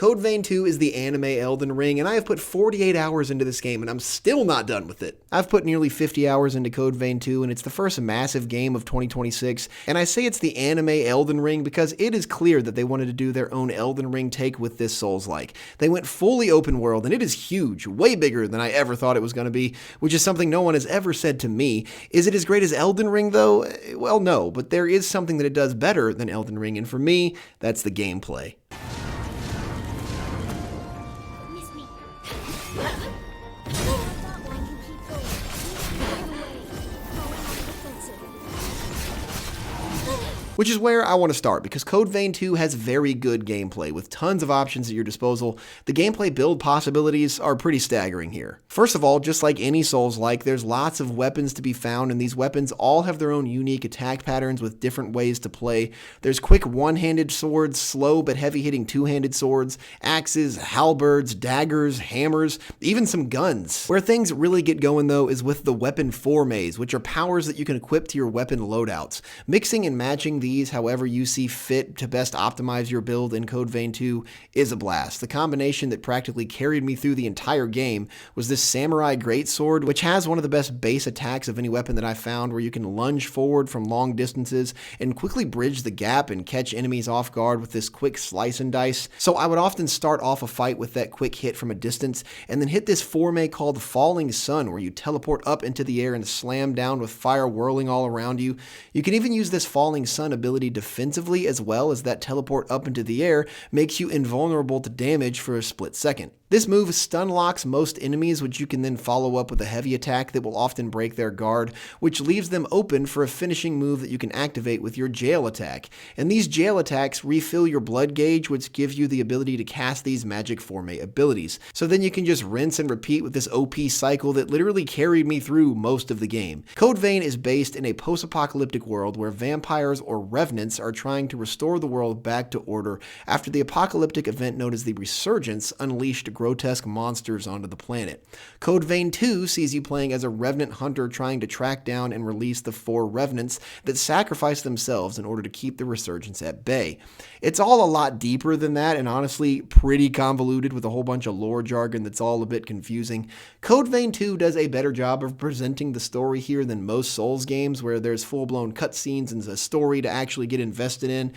Code Vein 2 is the anime Elden Ring, and I have put 48 hours into this game, and I'm still not done with it. I've put nearly 50 hours into Code Vein 2, and it's the first massive game of 2026, and I say it's the anime Elden Ring because it is clear that they wanted to do their own Elden Ring take with this Soulslike. They went fully open world, and it is huge, way bigger than I ever thought it was going to be, which is something no one has ever said to me. Is it as great as Elden Ring, though? Well, no, but there is something that it does better than Elden Ring, and for me, that's the gameplay. Which is where I want to start, because Code Vein 2 has very good gameplay, with tons of options at your disposal. The gameplay build possibilities are pretty staggering here. First of all, just like any Souls-like, there's lots of weapons to be found, and these weapons all have their own unique attack patterns with different ways to play. There's quick one-handed swords, slow but heavy-hitting two-handed swords, axes, halberds, daggers, hammers, even some guns. Where things really get going, though, is with the weapon fourmays, which are powers that you can equip to your weapon loadouts. Mixing and matching these however you see fit to best optimize your build in Code Vein 2 is a blast. The combination that practically carried me through the entire game was this Samurai Greatsword, which has one of the best base attacks of any weapon that I found, where you can lunge forward from long distances and quickly bridge the gap and catch enemies off guard with this quick slice and dice. So I would often start off a fight with that quick hit from a distance and then hit this formay called Falling Sun, where you teleport up into the air and slam down with fire whirling all around you. You can even use this Falling Sun ability defensively, as well as that teleport up into the air makes you invulnerable to damage for a split second. This move stun locks most enemies, which you can then follow up with a heavy attack that will often break their guard, which leaves them open for a finishing move that you can activate with your jail attack. And these jail attacks refill your blood gauge, which gives you the ability to cast these magic formay abilities. So then you can just rinse and repeat with this OP cycle that literally carried me through most of the game. Code Vein is based in a post-apocalyptic world where vampires or revenants are trying to restore the world back to order after the apocalyptic event known as the Resurgence unleashed grotesque monsters onto the planet. Code Vein 2 sees you playing as a revenant hunter trying to track down and release the 4 revenants that sacrifice themselves in order to keep the resurgence at bay. It's all a lot deeper than that, and honestly pretty convoluted with a whole bunch of lore jargon that's all a bit confusing. Code Vein 2 does a better job of presenting the story here than most Souls games, where there's full-blown cutscenes and a story to actually get invested in,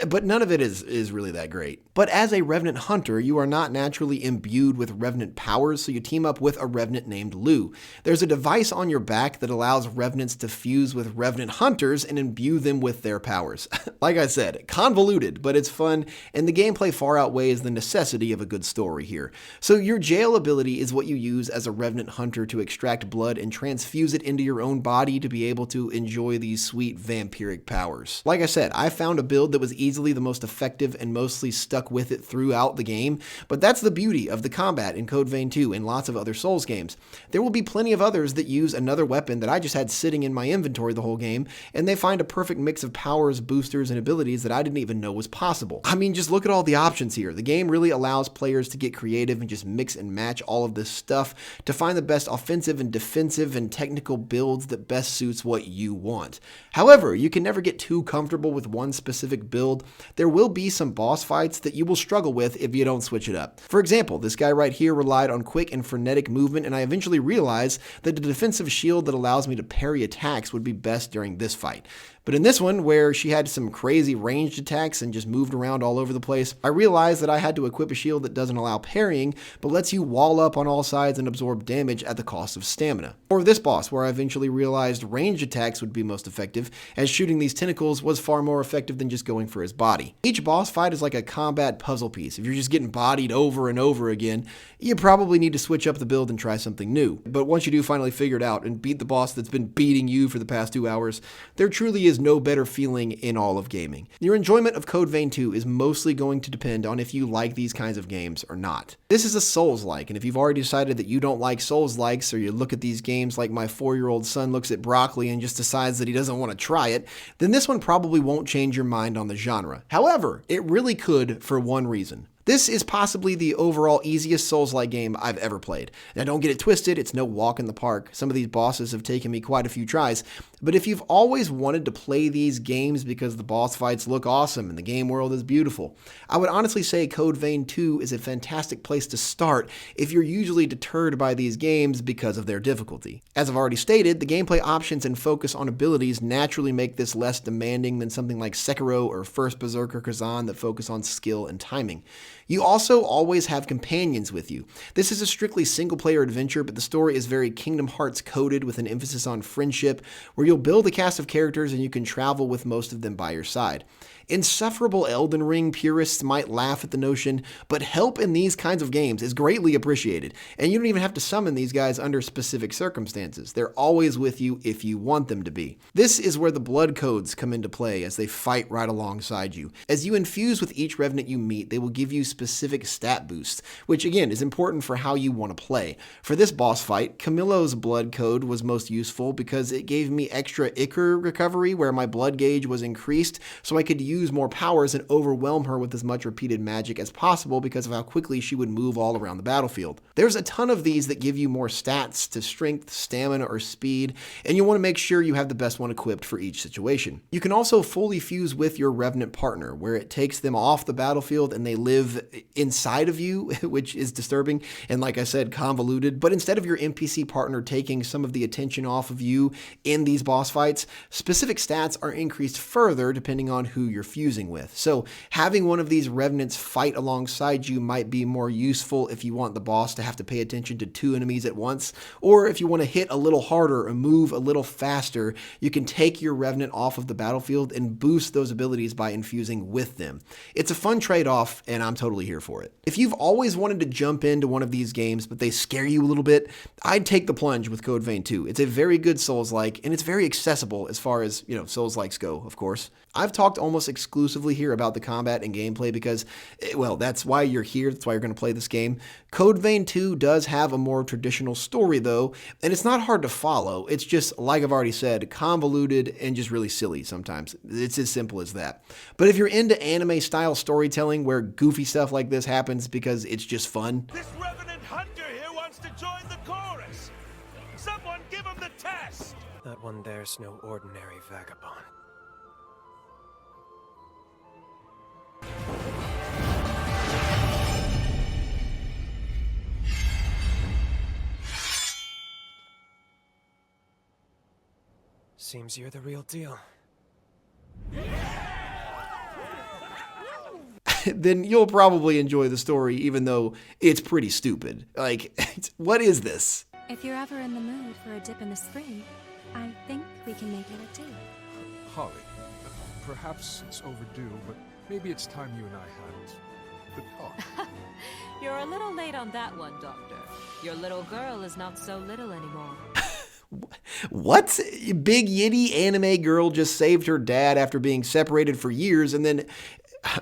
but none of it is really that great. But as a revenant hunter, you are not naturally imbued with revenant powers, so you team up with a revenant named Lou. There's a device on your back that allows revenants to fuse with revenant hunters and imbue them with their powers. Like I said, convoluted, but it's fun, and the gameplay far outweighs the necessity of a good story here. So your jail ability is what you use as a revenant hunter to extract blood and transfuse it into your own body to be able to enjoy these sweet vampiric powers. Like I said, I found a build that was easily the most effective and mostly stuck with it throughout the game, but that's the beauty of the combat in Code Vein 2 and lots of other Souls games. There will be plenty of others that use another weapon that I just had sitting in my inventory the whole game, and they find a perfect mix of powers, boosters, and abilities that I didn't even know was possible. I mean, just look at all the options here. The game really allows players to get creative and just mix and match all of this stuff to find the best offensive and defensive and technical builds that best suits what you want. However, you can never get too comfortable with one specific build. There will be some boss fights that you will struggle with if you don't switch it up. For example, this guy right here relied on quick and frenetic movement, and I eventually realized that a defensive shield that allows me to parry attacks would be best during this fight. But in this one, where she had some crazy ranged attacks and just moved around all over the place, I realized that I had to equip a shield that doesn't allow parrying, but lets you wall up on all sides and absorb damage at the cost of stamina. Or this boss, where I eventually realized ranged attacks would be most effective, as shooting these tentacles was far more effective than just going for his body. Each boss fight is like a combat puzzle piece. If you're just getting bodied over and over again, you probably need to switch up the build and try something new. But once you do finally figure it out and beat the boss that's been beating you for the past 2 hours, there truly is no better feeling in all of gaming. Your enjoyment of Code Vein 2 is mostly going to depend on if you like these kinds of games or not. This is a Souls-like, and if you've already decided that you don't like Souls-likes, or you look at these games like my 4-year-old son looks at broccoli and just decides that he doesn't want to try it, then this one probably won't change your mind on the genre. However, it really could for one reason. This is possibly the overall easiest Souls-like game I've ever played. Now don't get it twisted, it's no walk in the park. Some of these bosses have taken me quite a few tries, but if you've always wanted to play these games because the boss fights look awesome and the game world is beautiful, I would honestly say Code Vein 2 is a fantastic place to start if you're usually deterred by these games because of their difficulty. As I've already stated, the gameplay options and focus on abilities naturally make this less demanding than something like Sekiro or First Berserker Kazan that focus on skill and timing. You also always have companions with you. This is a strictly single-player adventure, but the story is very Kingdom Hearts coded with an emphasis on friendship, where you'll build a cast of characters and you can travel with most of them by your side. Insufferable Elden Ring purists might laugh at the notion, but help in these kinds of games is greatly appreciated, and you don't even have to summon these guys under specific circumstances. They're always with you if you want them to be. This is where the blood codes come into play as they fight right alongside you. As you infuse with each revenant you meet, they will give you specific stat boosts, which again is important for how you want to play. For this boss fight, Camillo's blood code was most useful because it gave me extra Ichor recovery where my blood gauge was increased, so I could use more powers and overwhelm her with as much repeated magic as possible because of how quickly she would move all around the battlefield. There's a ton of these that give you more stats to strength, stamina, or speed, and you want to make sure you have the best one equipped for each situation. You can also fully fuse with your Revenant partner, where it takes them off the battlefield and they live inside of you, which is disturbing and, like I said, convoluted, but instead of your NPC partner taking some of the attention off of you in these boss fights, specific stats are increased further depending on who you're fusing with. So having one of these revenants fight alongside you might be more useful if you want the boss to have to pay attention to two enemies at once, or if you want to hit a little harder or move a little faster, you can take your revenant off of the battlefield and boost those abilities by infusing with them. It's a fun trade-off, and I'm totally here for it. If you've always wanted to jump into one of these games, but they scare you a little bit, I'd take the plunge with Code Vein 2. It's a very good Souls-like, and it's very accessible as far as, Souls-likes go, of course. I've talked almost exclusively here about the combat and gameplay because, well, that's why you're here. That's why you're going to play this game. Code Vein 2 does have a more traditional story, though, and it's not hard to follow. It's just, like I've already said, convoluted and just really silly sometimes. It's as simple as that. But if you're into anime-style storytelling where goofy stuff like this happens because it's just fun, this Revenant Hunter here wants to join the chorus. Someone give him the test. That one there's no ordinary vagabond. Seems you're the real deal. then you'll probably enjoy the story even though it's pretty stupid. Like, what is this? If you're ever in the mood for a dip in the spring, I think we can make it a 2. Holly, perhaps it's overdue, but maybe it's time you and I had the talk. You're a little late on that one, Doctor. Your little girl is not so little anymore. What? Big Yitty anime girl just saved her dad after being separated for years, and then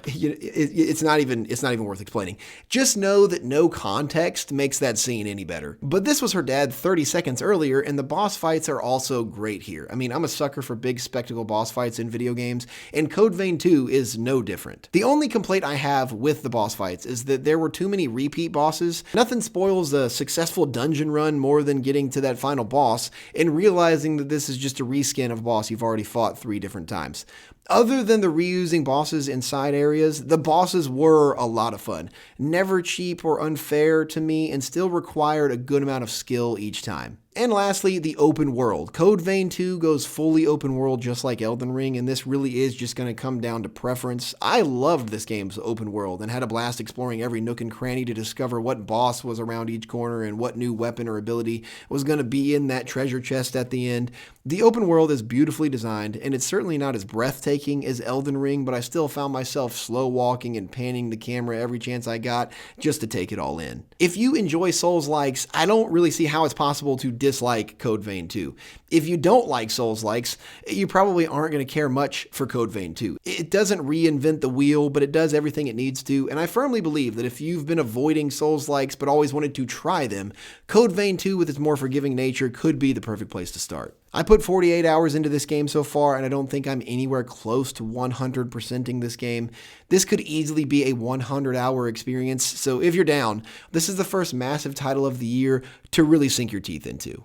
it's not even worth explaining. Just know that no context makes that scene any better. But this was her dad 30 seconds earlier, and the boss fights are also great here. I mean, I'm a sucker for big spectacle boss fights in video games, and Code Vein 2 is no different. The only complaint I have with the boss fights is that there were too many repeat bosses. Nothing spoils a successful dungeon run more than getting to that final boss and realizing that this is just a reskin of a boss you've already fought 3 different times. Other than the reusing bosses in side areas, the bosses were a lot of fun. Never cheap or unfair to me, and still required a good amount of skill each time. And lastly, the open world. Code Vein 2 goes fully open world just like Elden Ring, and this really is just going to come down to preference. I loved this game's open world and had a blast exploring every nook and cranny to discover what boss was around each corner and what new weapon or ability was going to be in that treasure chest at the end. The open world is beautifully designed, and it's certainly not as breathtaking as Elden Ring, but I still found myself slow walking and panning the camera every chance I got just to take it all in. If you enjoy Souls-likes, I don't really see how it's possible to dislike Code Vein 2. If you don't like Souls-likes, you probably aren't going to care much for Code Vein 2. It doesn't reinvent the wheel, but it does everything it needs to, and I firmly believe that if you've been avoiding Souls-likes but always wanted to try them, Code Vein 2 with its more forgiving nature could be the perfect place to start. I put 48 hours into this game so far, and I don't think I'm anywhere close to 100%ing this game. This could easily be a 100-hour experience, so if you're down, this is the first massive title of the year to really sink your teeth into.